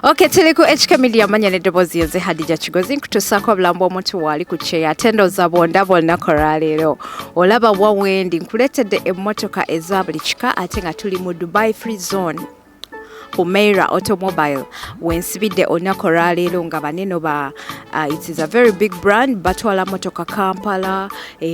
Okay, tuli ku HK Media manya neddoboozi nze Hadija Kigozi nkutuusaako obulambu omuntu waali ku kyeya ate ndowooza bw'onda bw'olunaku olwaleero olaba wa wendi nkuleetedde emmotoka eza buli kika ate nga tuli mu Dubai Free Zone HUMEIRA Auto Mobile wensibidde olunaku olwaleero nga baneno ba it is a very big brand batwala motoka Kampala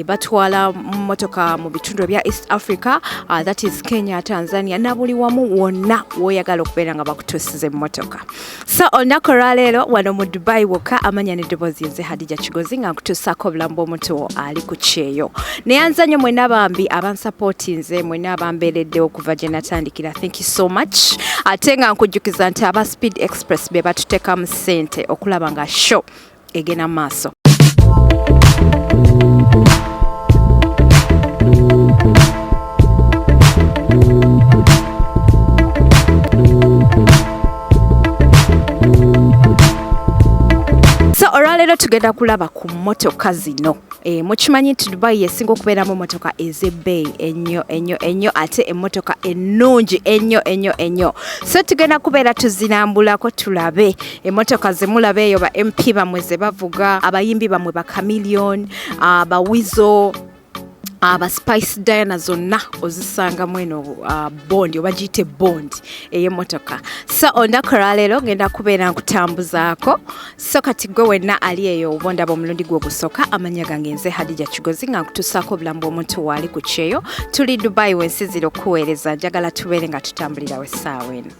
batwala motoka mu bitundu bya East Africa that is Kenya, Tanzania na buli wamu wonna woyagala okubeera nga bakutuusiza emmotoka. So olunaku olwaleero wano mu Dubai wokka amanya neddoboozi nze Hadija Kigozi nga nkutuusaako obulambu omuntu ali ku kyeyo neyanza nnyo mwenna bambi abansapootinze mwenna abambeeredde okuva gye natandikira, thank you so much. Ate nga nkujjukiza nti aba Speed Express be batuteekamu ssente okulaba nga show egenda maaso. So olwaleero tugenda kulaba ku mmotoka zino. Mukimanyi nti Dubai yesinga okubeeramu emmotoka ez'ebbeeyi ennyo ate emmotoka ennungi ennyo. So tugenda kubeera tuzinambulako tulabe emmotoka ze mulaba eyo ba MP bamwe Zebavuga, abayimbi bamwe ba Chameleon, Wizo, aba Spice Diana zonna ozisanga mweno bondi oba giyite bondi ey'emmotoka. So olunaku olwaleero ngenda kubeera nkutambuzaako. So kati gwe wenna ali eyo obondaba omulundi gwe ogusooka amanya gange nze Hadija Kigozi nga nkutuusaako obulambu omuntu waali ku kyeyo. Tuli Dubai wensizira okuweereza, njagala tubeere nga tutambulirawo essaawa eno.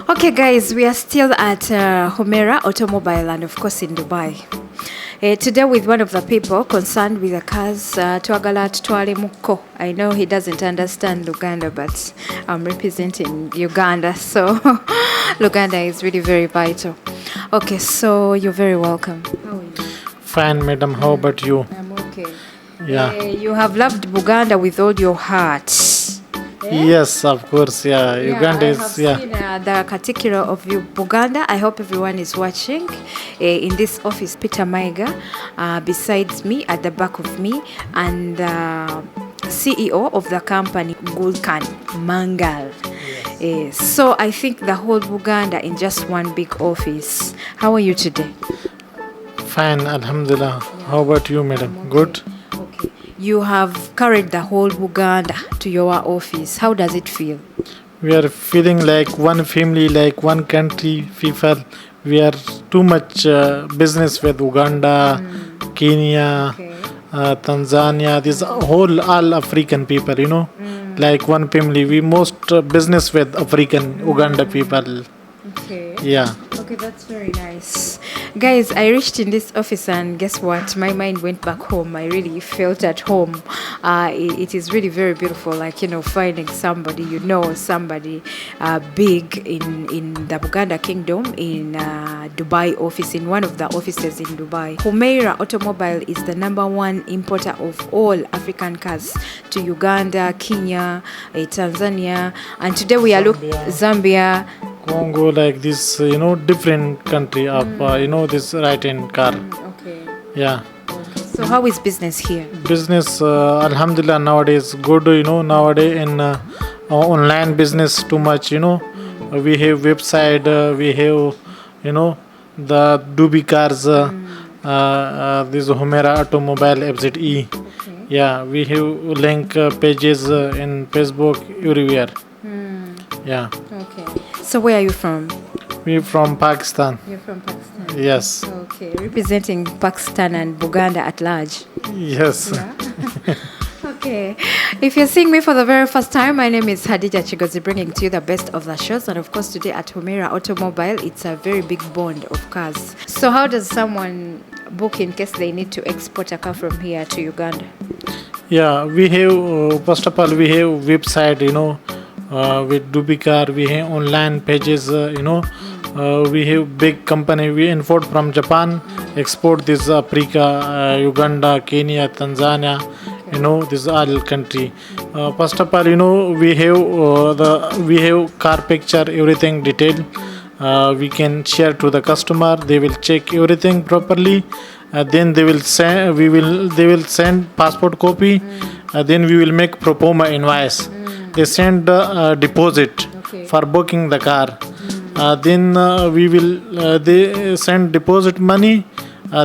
Okay guys, we are still at HUMEIRA Auto Mobile and of course in Dubai. Today with one of the people concerned with the cars, twagala tutwale mukko. I know he doesn't understand Luganda, but I'm representing Uganda, so Luganda is really very vital. Okay, so you're very welcome. How are you? Fine, madam. How about you? I'm okay. Yeah. You have loved Buganda with all your heart. Yes, of course. Yeah, Uganda is. Seen, the particular of Buganda. I hope everyone is watching. In this office, Peter Maiga, besides me, at the back of me, and CEO of the company, Gulkan Mangal. Yes. So I think the whole Buganda in just one big office. How are you today? Fine, alhamdulillah. How about you, madam? Good. You have carried the whole Buganda to your office. How does it feel? We are feeling like one family, like one country people. We are too much business with Uganda, Kenya, Tanzania. This all African people, you know, like one family. We most business with African Uganda people. Okay. Yeah. Okay, that's very nice. Guys, I reached in this office and guess what? My mind went back home. I really felt at home. It is really very beautiful, like, you know, finding somebody, you know, somebody big in the Buganda Kingdom, in Dubai office, in one of the offices in Dubai. HUMEIRA Auto Mobile is the #1 importer of all African cars to Uganda, Kenya, Tanzania, and today we are looking Zambia. Congo, like this, different country of, this right-hand car. Okay. Yeah. So how is business here? Business, Alhamdulillah, nowadays good, nowadays in online business too much, We have website, we have, the Dubi cars, this HUMEIRA Auto Mobile FZE. Okay. Yeah, we have link pages in Facebook everywhere. Yeah. Okay. So where are you from? We from Pakistan. You're from Pakistan. Yes. Okay. Representing Pakistan and Buganda at large. Yes. Yeah. Okay. If you're seeing me for the very first time, my name is Hadija Chigozi, bringing to you the best of the shows. And of course, today at HUMEIRA Auto Mobile, it's a very big bond of cars. So how does someone book in case they need to export a car from here to Uganda? Yeah, we have, first of all, we have website, with Dubicar, we have online pages, we have big company, we import from Japan, export this Africa, Uganda, Kenya, Tanzania, this all country. First of all, we have we have car picture, everything detailed. We can share to the customer. They will check everything properly. Then they will send. They will send passport copy. Then we will make pro forma invoice. They send deposit for booking the car. Then we will. They send deposit money.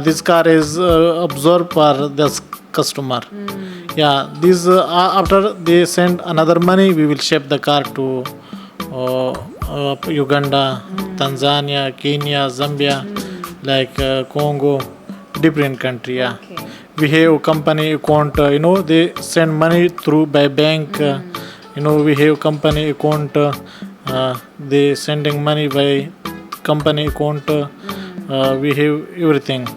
This car is absorbed for this customer. Yeah. This after they send another money, we will ship the car to Uganda, Tanzania, Kenya, Zambia, like Congo, different country. Yeah. Okay. We have company account. They send money through by bank. We have company account. They sending money by company account. We have everything.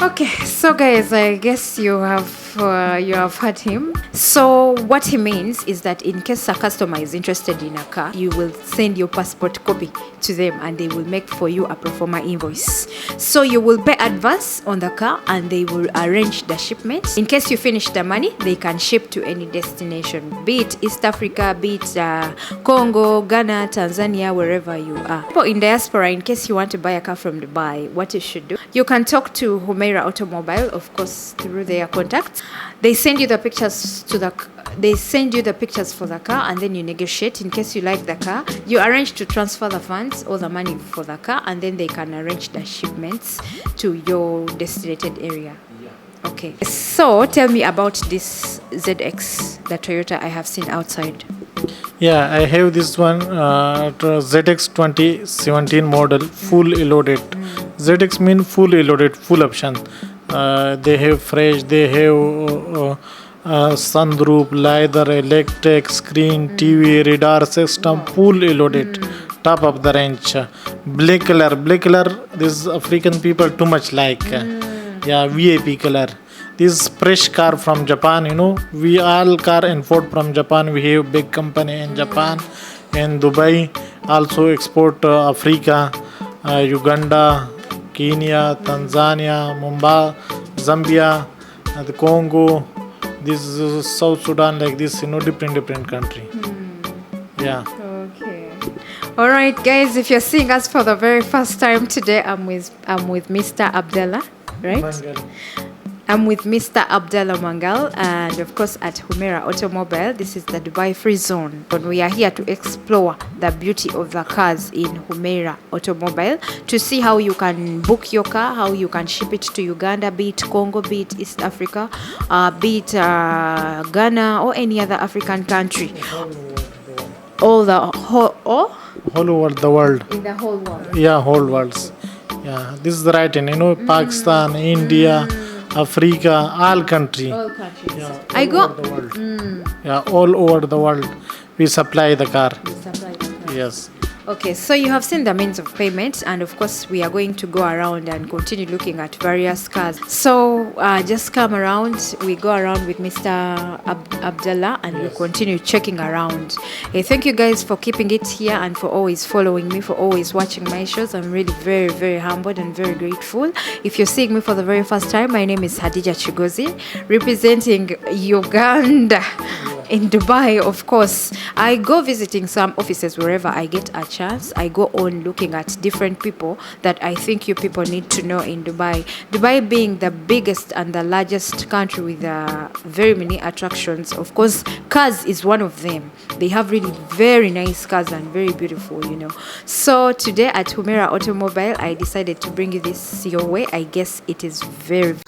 Okay, so guys, I guess you have heard him. So what he means is that in case a customer is interested in a car, you will send your passport copy to them and they will make for you a pro forma invoice. So you will pay advance on the car and they will arrange the shipment. In case you finish the money, they can ship to any destination, be it East Africa, be it Congo, Ghana, Tanzania, wherever you are. People in diaspora, in case you want to buy a car from Dubai, what you should do, you can talk to HUMEIRA Auto Mobile, of course, through their contacts. They send you the pictures for the car and then you negotiate. In case you like the car, you arrange to transfer the funds or the money for the car and then they can arrange the shipments to your destinated area. Okay, so tell me about this ZX, the Toyota I have seen outside. Yeah, I have this one ZX 2017 model, fully loaded. ZX mean fully loaded, full option. They have fresh, they have sunroof, leather, electric, screen, TV, radar system, fully loaded, top of the range. Black color, this African people too much like. Yeah, VIP color. This fresh car from Japan, we all car import from Japan. We have big company in Japan, in Dubai, also export Africa, Uganda, Kenya, Tanzania, Mumbai, Zambia, the Congo, this South Sudan, like this, different country. Yeah. Okay. All right, guys. If you're seeing us for the very first time today, I'm with Mr. Abdallah, right? Mangal. I'm with Mr. Abdallah Mangal, and of course at HUMEIRA Automobile. This is the Dubai Free Zone, and we are here to explore the beauty of the cars in HUMEIRA Automobile, to see how you can book your car, how you can ship it to Uganda, be it Congo, be it East Africa, be it Ghana or any other African country. Whole over the world. In the whole world. Yeah, whole worlds. Yeah, this is the right in, Pakistan, India, Africa, all country. All countries. Yeah, I go. over the world. Yeah, all over the world we supply the car. We supply the car. Yes. Okay, so you have seen the means of payment, and of course we are going to go around and continue looking at various cars. So just come around, we go around with Mr. Abdallah and we continue checking around. Hey, thank you guys for keeping it here and for always following me, for always watching my shows. I'm really very, very humbled and very grateful. If you're seeing me for the very first time, my name is Hadija Chigozi, representing Uganda. In Dubai, of course, I go visiting some offices wherever I get a chance. I go on looking at different people that I think you people need to know in Dubai. Dubai being the biggest and the largest country with very many attractions. Of course, cars is one of them. They have really very nice cars and very beautiful, you know. So today at HUMEIRA Automobile, I decided to bring you this your way. I guess it is very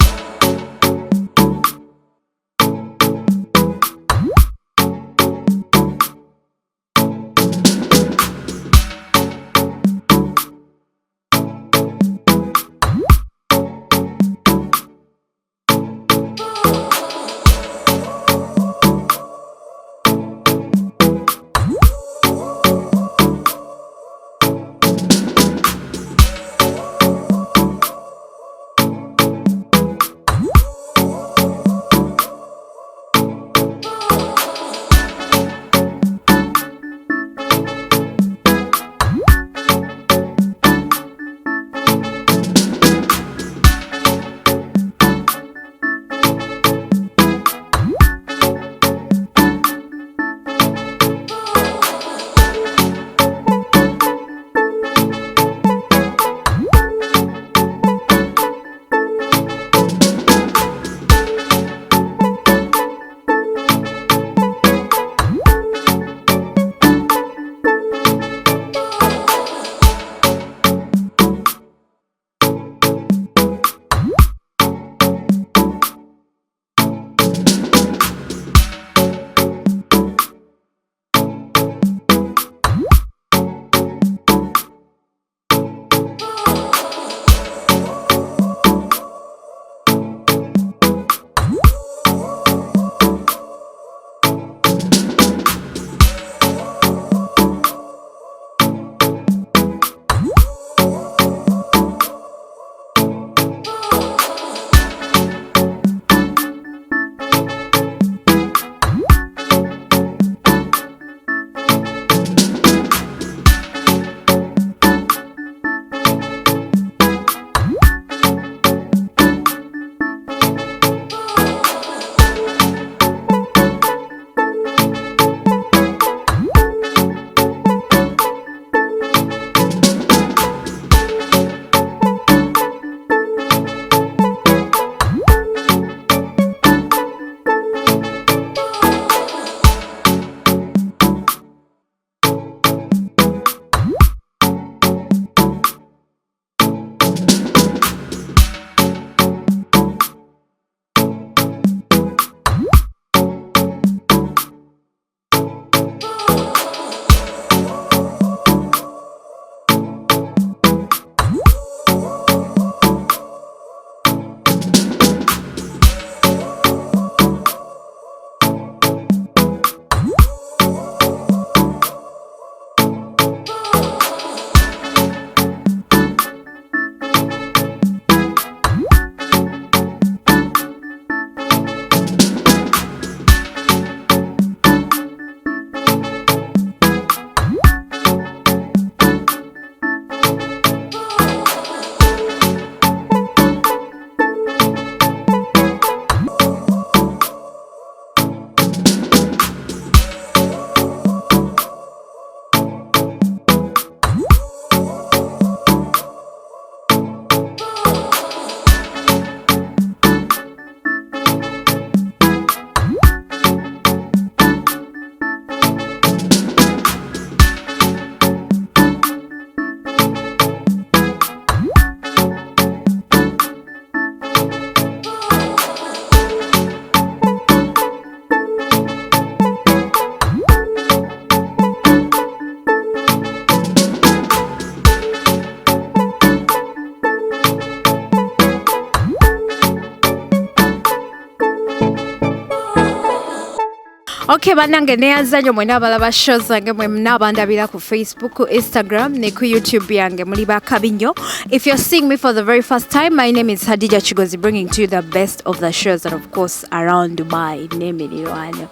Okay, banange neyanzanyo mwena abalaba shows zange mwe mnabandabira ku Facebook, ku Instagram ne ku YouTube yange muli bakabinyo. If you're seeing me for the very first time, my name is Hadija Chigozi, bringing to you the best of the shows and of course around Dubai. Nemirwano.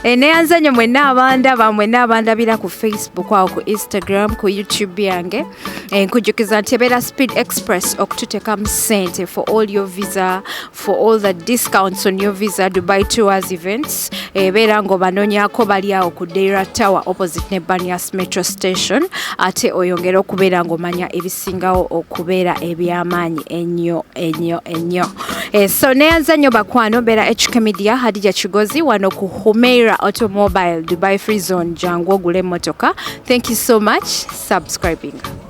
Neyanzanyo mwena abandabira ku Facebook au ku Instagram, ku YouTube yange. Nkujukiza ntebera Speed Express okututeka msente for all your visa, for all the discounts on your visa Dubai tours events. Bera ngo banoonyako bali awo ku Dera Tower opposite ne Banias Metro Station ate oyongera okubeera ng'omanya ebisingawo okubeera eby'amaanyi ennyo. So neyanza nnyo bakwano mbeera HK Media Hadija Kigozi wano ku HUMEIRA Auto Mobile Dubai Free Zone jangu ogule emmotoka. Thank you so much subscribing.